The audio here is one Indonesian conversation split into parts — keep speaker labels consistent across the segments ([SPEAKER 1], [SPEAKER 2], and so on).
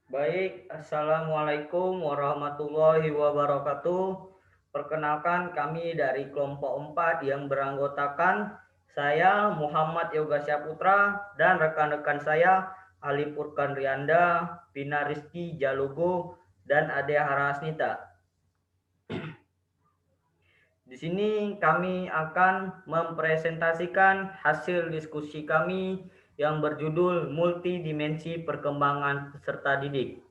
[SPEAKER 1] Baik, Assalamualaikum warahmatullahi wabarakatuh. Perkenalkan kami dari kelompok 4 yang beranggotakan saya Muhammad Yoga Syaputra dan rekan-rekan saya Ali Furkan Rianda, Pina Rizky Jalugo, dan Ade Harasnita. Di sini kami akan mempresentasikan hasil diskusi kami yang berjudul Multidimensi Perkembangan Peserta Didik.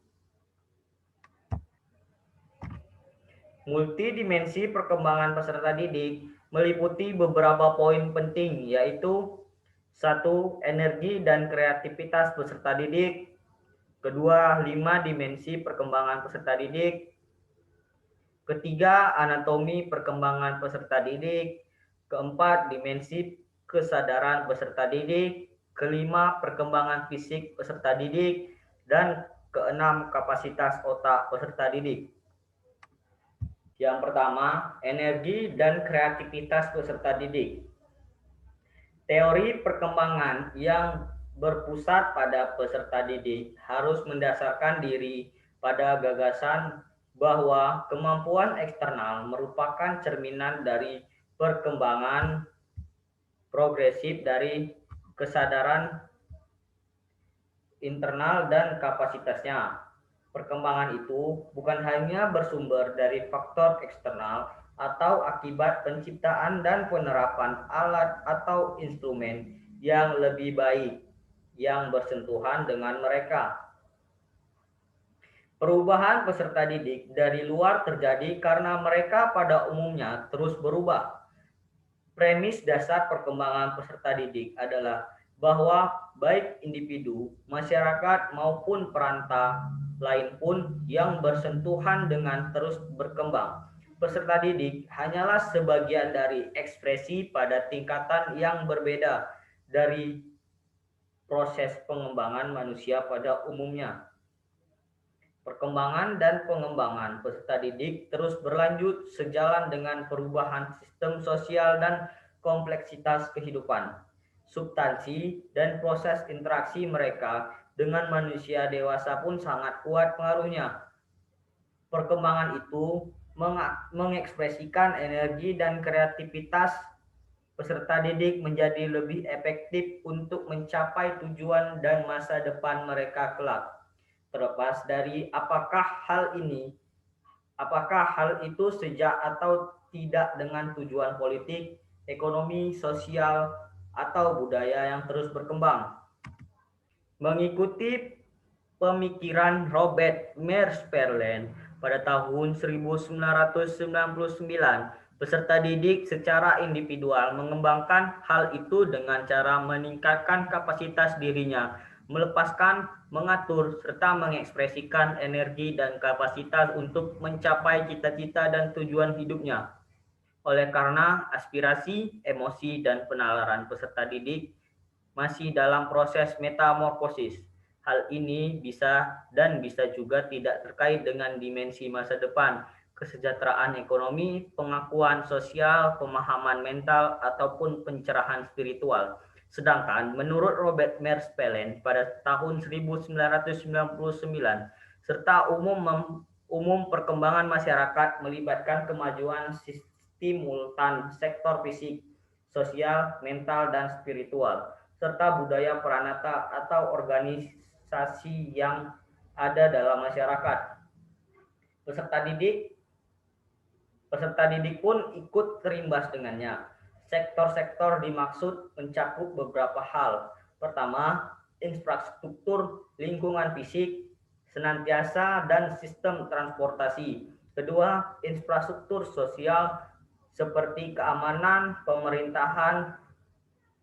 [SPEAKER 1] Multidimensi perkembangan peserta didik meliputi beberapa poin penting, yaitu satu, energi dan kreativitas peserta didik. Kedua, 5 dimensi perkembangan peserta didik. Ketiga, anatomi perkembangan peserta didik. Keempat, dimensi kesadaran peserta didik. Kelima, perkembangan fisik peserta didik. Dan keenam, kapasitas otak peserta didik. Yang pertama, energi dan kreativitas peserta didik. Teori perkembangan yang berpusat pada peserta didik harus mendasarkan diri pada gagasan bahwa kemampuan eksternal merupakan cerminan dari perkembangan progresif dari kesadaran internal dan kapasitasnya. Perkembangan itu bukan hanya bersumber dari faktor eksternal atau akibat penciptaan dan penerapan alat atau instrumen yang lebih baik yang bersentuhan dengan mereka. Perubahan peserta didik dari luar terjadi karena mereka pada umumnya terus berubah. Premis dasar perkembangan peserta didik adalah bahwa baik individu, masyarakat maupun perantau lain pun yang bersentuhan dengan terus berkembang. Peserta didik hanyalah sebagian dari ekspresi pada tingkatan yang berbeda dari proses pengembangan manusia pada umumnya. Perkembangan dan pengembangan peserta didik terus berlanjut sejalan dengan perubahan sistem sosial dan kompleksitas kehidupan. Substansi dan proses interaksi mereka dengan manusia dewasa pun sangat kuat pengaruhnya. Perkembangan itu mengekspresikan energi dan kreativitas peserta didik menjadi lebih efektif untuk mencapai tujuan dan masa depan mereka kelak. Terlepas dari apakah hal itu sejak atau tidak dengan tujuan politik, ekonomi, sosial, atau budaya yang terus berkembang. Mengikuti pemikiran Robert Mersperlen pada tahun 1999, peserta didik secara individual mengembangkan hal itu dengan cara meningkatkan kapasitas dirinya, melepaskan, mengatur, serta mengekspresikan energi dan kapasitas untuk mencapai cita-cita dan tujuan hidupnya. Oleh karena aspirasi, emosi, dan penalaran peserta didik masih dalam proses metamorfosis. Hal ini bisa juga tidak terkait dengan dimensi masa depan, kesejahteraan ekonomi, pengakuan sosial, pemahaman mental, ataupun pencerahan spiritual. Sedangkan menurut Robert Mersperlen pada tahun 1999, serta umum perkembangan masyarakat melibatkan kemajuan simultan sektor fisik, sosial, mental, dan spiritual, serta budaya peranata atau organisasi yang ada dalam masyarakat. Peserta didik Peserta didik pun ikut terimbas dengannya. Sektor-sektor dimaksud mencakup beberapa hal. Pertama, infrastruktur lingkungan fisik, senantiasa dan sistem transportasi. Kedua, infrastruktur sosial seperti keamanan, pemerintahan,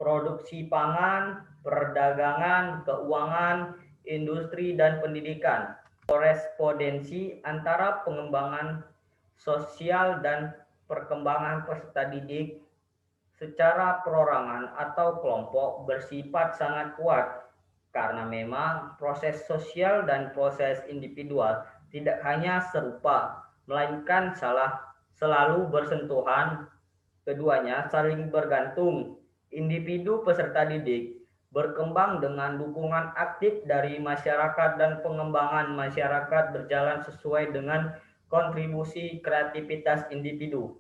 [SPEAKER 1] produksi pangan, perdagangan, keuangan, industri, dan pendidikan. Korespondensi antara pengembangan sosial dan perkembangan peserta didik secara perorangan atau kelompok bersifat sangat kuat karena memang proses sosial dan proses individual tidak hanya serupa, melainkan selalu bersentuhan. Keduanya saling bergantung. Individu peserta didik berkembang dengan dukungan aktif dari masyarakat dan pengembangan masyarakat berjalan sesuai dengan kontribusi kreativitas individu.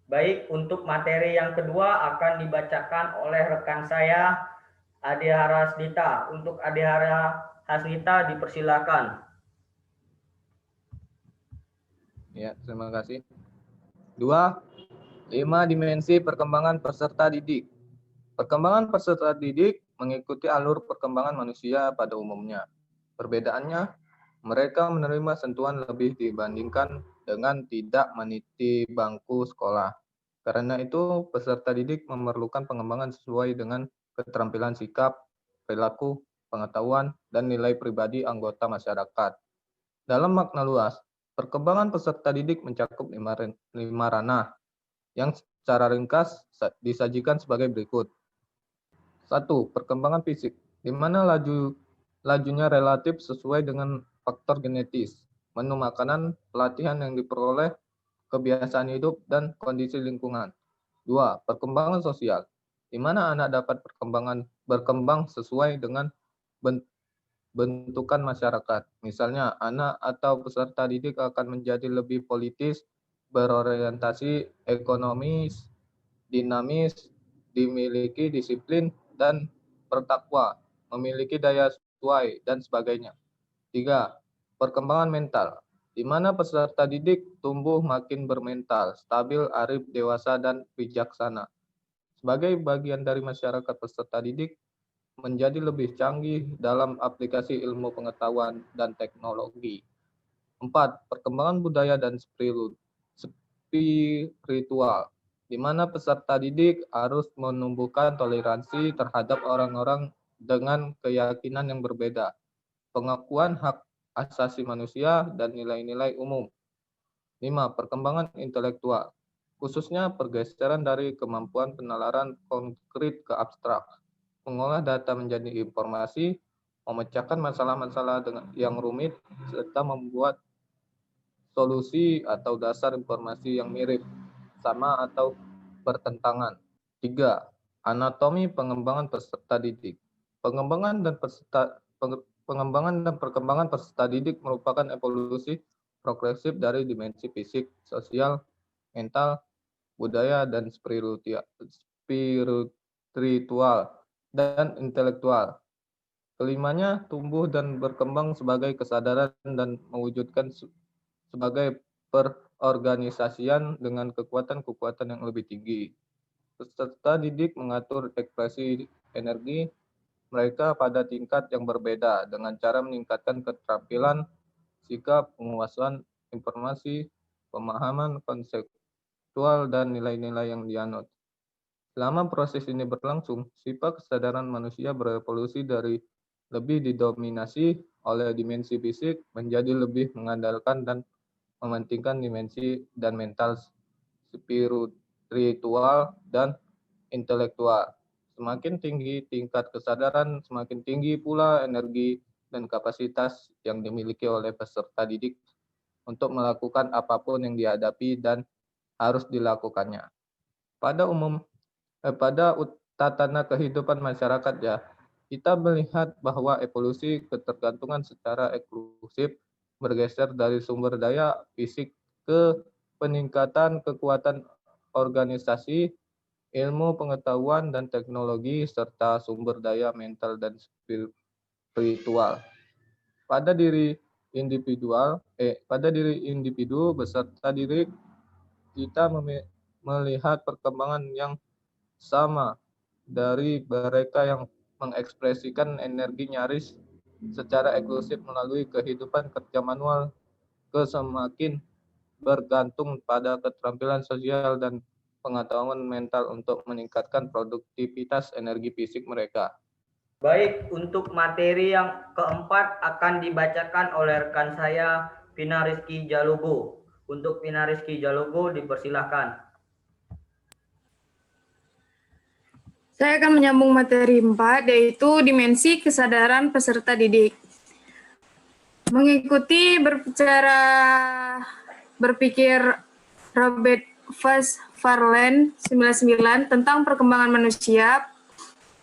[SPEAKER 1] Baik, untuk materi yang kedua akan dibacakan oleh rekan saya, Adihara Hasdita. Untuk Adihara Hasdita dipersilakan.
[SPEAKER 2] Ya, terima kasih. 2. 5 dimensi perkembangan peserta didik. Perkembangan peserta didik mengikuti alur perkembangan manusia pada umumnya. Perbedaannya, mereka menerima sentuhan lebih dibandingkan dengan tidak meniti bangku sekolah. Karena itu, peserta didik memerlukan pengembangan sesuai dengan keterampilan sikap, perilaku, pengetahuan, dan nilai pribadi anggota masyarakat. Dalam makna luas, perkembangan peserta didik mencakup 5 ranah yang secara ringkas disajikan sebagai berikut. 1. Perkembangan fisik, di mana lajunya relatif sesuai dengan faktor genetis, menu makanan, pelatihan yang diperoleh, kebiasaan hidup, dan kondisi lingkungan. 2. Perkembangan sosial, di mana anak dapat berkembang sesuai dengan bentukan masyarakat. Misalnya, anak atau peserta didik akan menjadi lebih politis, berorientasi ekonomis, dinamis, dimiliki disiplin, dan bertakwa, memiliki daya sesuai, dan sebagainya. 3. Perkembangan mental, di mana peserta didik tumbuh makin bermental, stabil, arif, dewasa, dan bijaksana. Sebagai bagian dari masyarakat, peserta didik menjadi lebih canggih dalam aplikasi ilmu pengetahuan dan teknologi. 4. Perkembangan budaya dan spiritual, di mana peserta didik harus menumbuhkan toleransi terhadap orang-orang dengan keyakinan yang berbeda, pengakuan hak asasi manusia, dan nilai-nilai umum. 5. Perkembangan intelektual, khususnya pergeseran dari kemampuan penalaran konkret ke abstrak, mengolah data menjadi informasi, memecahkan masalah-masalah yang rumit, serta membuat solusi atau dasar informasi yang mirip, sama atau bertentangan. 3. Anatomi pengembangan peserta didik. Pengembangan dan perkembangan peserta didik merupakan evolusi progresif dari dimensi fisik, sosial, mental, budaya, dan spiritual dan intelektual. Kelimanya tumbuh dan berkembang sebagai kesadaran dan mewujudkan sebagai perorganisasian dengan kekuatan-kekuatan yang lebih tinggi. Peserta didik mengatur ekspresi energi mereka pada tingkat yang berbeda dengan cara meningkatkan keterampilan, sikap, penguasaan informasi, pemahaman konseptual, dan nilai-nilai yang dianut. Selama proses ini berlangsung, sifat kesadaran manusia berevolusi dari lebih didominasi oleh dimensi fisik menjadi lebih mengandalkan dan mementingkan dimensi dan mental, spiritual, dan intelektual. Semakin tinggi tingkat kesadaran, semakin tinggi pula energi dan kapasitas yang dimiliki oleh peserta didik untuk melakukan apapun yang dihadapi dan harus dilakukannya. Pada tatanan kehidupan masyarakat ya, kita melihat bahwa evolusi ketergantungan secara eksklusif bergeser dari sumber daya fisik ke peningkatan kekuatan organisasi, ilmu pengetahuan dan teknologi, serta sumber daya mental dan spiritual. Pada diri individu beserta diri, kita melihat perkembangan yang sama dari mereka yang mengekspresikan energi nyaris secara eksklusif melalui kehidupan kerja manual ke semakin bergantung pada keterampilan sosial dan pengetahuan mental untuk meningkatkan produktivitas energi fisik mereka.
[SPEAKER 1] Baik, untuk materi yang keempat akan dibacakan oleh rekan saya, Vina Rizky Jalogo. Untuk Vina Rizky Jalogo, dipersilahkan.
[SPEAKER 3] Saya akan menyambung materi 4, yaitu dimensi kesadaran peserta didik. Mengikuti berpikir Robert Farland 99 tentang perkembangan manusia,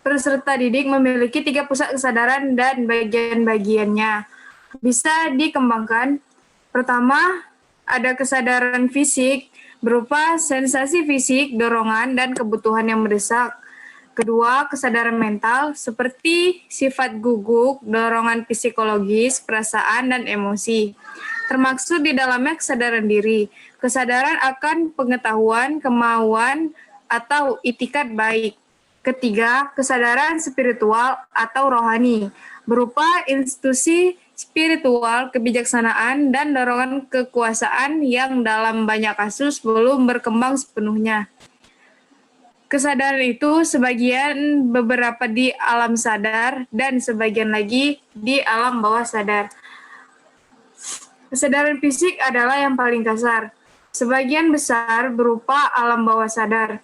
[SPEAKER 3] peserta didik memiliki 3 pusat kesadaran dan bagian-bagiannya. Bisa dikembangkan. Pertama, ada kesadaran fisik berupa sensasi fisik, dorongan, dan kebutuhan yang mendesak. Kedua, kesadaran mental seperti sifat gugup, dorongan psikologis, perasaan, dan emosi. Termaksud di dalamnya kesadaran diri, kesadaran akan pengetahuan, kemauan, atau itikat baik. Ketiga, kesadaran spiritual atau rohani, berupa institusi spiritual, kebijaksanaan, dan dorongan kekuasaan yang dalam banyak kasus belum berkembang sepenuhnya. Kesadaran itu sebagian beberapa di alam sadar dan sebagian lagi di alam bawah sadar. Kesadaran fisik adalah yang paling kasar. Sebagian besar berupa alam bawah sadar,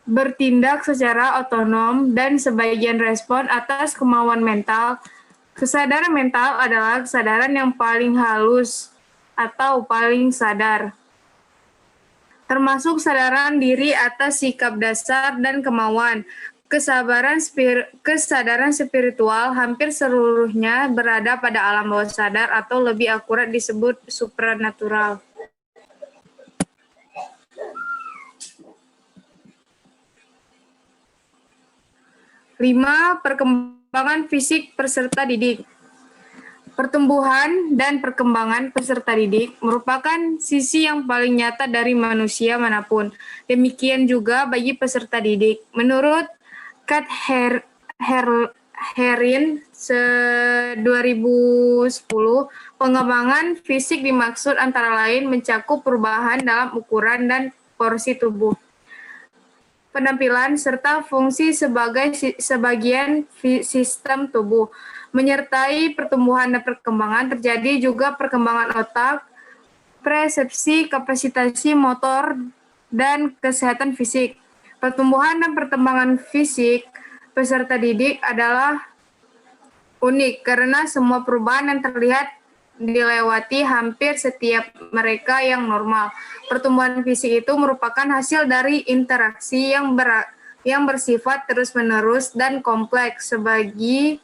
[SPEAKER 3] bertindak secara otonom dan sebagian respon atas kemauan mental. Kesadaran mental adalah kesadaran yang paling halus atau paling sadar, termasuk kesadaran diri atas sikap dasar dan kemauan. Kesadaran spiritual hampir seluruhnya berada pada alam bawah sadar atau lebih akurat disebut supranatural. Lima, perkembangan fisik peserta didik. Pertumbuhan dan perkembangan peserta didik merupakan sisi yang paling nyata dari manusia manapun. Demikian juga bagi peserta didik. Menurut Kat Herin 2010, pengembangan fisik dimaksud antara lain mencakup perubahan dalam ukuran dan porsi tubuh, penampilan, serta fungsi sebagai sebagian sistem tubuh. Menyertai pertumbuhan dan perkembangan terjadi juga perkembangan otak, persepsi, kapasitasi motor, dan kesehatan fisik. Pertumbuhan dan perkembangan fisik peserta didik adalah unik karena semua perubahan yang terlihat dilewati hampir setiap mereka yang normal. Pertumbuhan fisik itu merupakan hasil dari interaksi yang bersifat terus-menerus dan kompleks sebagai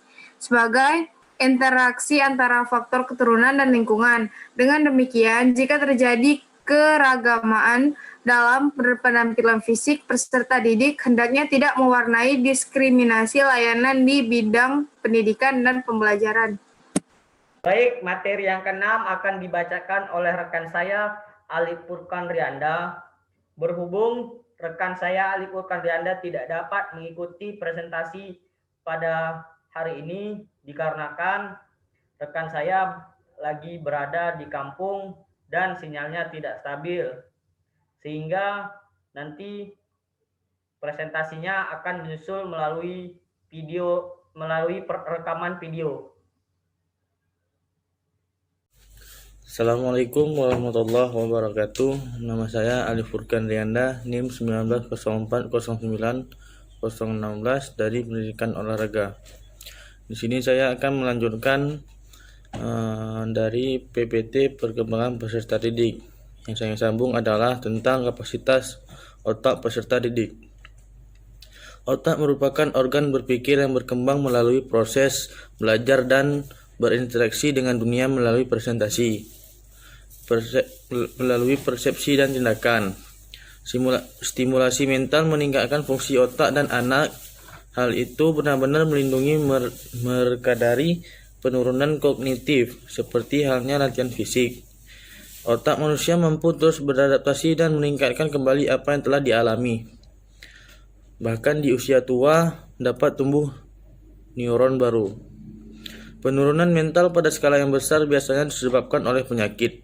[SPEAKER 3] interaksi antara faktor keturunan dan lingkungan. Dengan demikian, jika terjadi keragamaan dalam penampilan fisik peserta didik, hendaknya tidak mewarnai diskriminasi layanan di bidang pendidikan dan pembelajaran.
[SPEAKER 1] Baik, materi yang keenam akan dibacakan oleh rekan saya, Ali Furkan Rianda. Berhubung rekan saya, Ali Furkan Rianda, tidak dapat mengikuti presentasi pada hari ini, dikarenakan rekan saya lagi berada di kampung dan sinyalnya tidak stabil. Sehingga nanti presentasinya akan menyusul melalui rekaman video.
[SPEAKER 4] Assalamualaikum warahmatullahi wabarakatuh. Nama saya Ali Furkan Rianda, NIM 190409 016 dari Pendidikan Olahraga. Di sini saya akan melanjutkan dari PPT perkembangan peserta didik. Yang saya sambung adalah tentang kapasitas otak peserta didik. Otak merupakan organ berpikir yang berkembang melalui proses belajar dan berinteraksi dengan dunia melalui persepsi dan tindakan. Stimulasi mental meningkatkan fungsi otak dan anak. Hal itu benar-benar melindungi mereka penurunan kognitif, seperti halnya latihan fisik. Otak manusia mampu terus beradaptasi dan meningkatkan kembali apa yang telah dialami. Bahkan di usia tua dapat tumbuh neuron baru. Penurunan mental pada skala yang besar biasanya disebabkan oleh penyakit.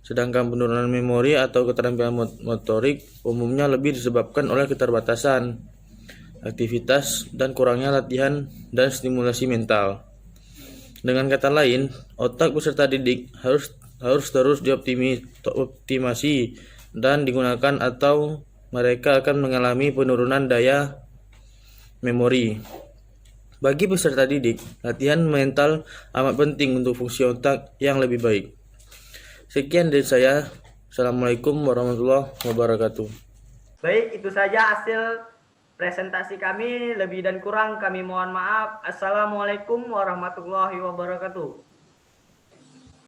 [SPEAKER 4] Sedangkan penurunan memori atau keterampilan motorik umumnya lebih disebabkan oleh keterbatasan aktivitas dan kurangnya latihan dan stimulasi mental. Dengan kata lain, otak peserta didik harus terus dioptimasi dan digunakan atau mereka akan mengalami penurunan daya memori. Bagi peserta didik, latihan mental amat penting untuk fungsi otak yang lebih baik. Sekian dari saya. Assalamualaikum warahmatullahi wabarakatuh.
[SPEAKER 1] Baik, itu saja hasil presentasi kami. Lebih dan kurang kami mohon maaf. Assalamualaikum warahmatullahi wabarakatuh.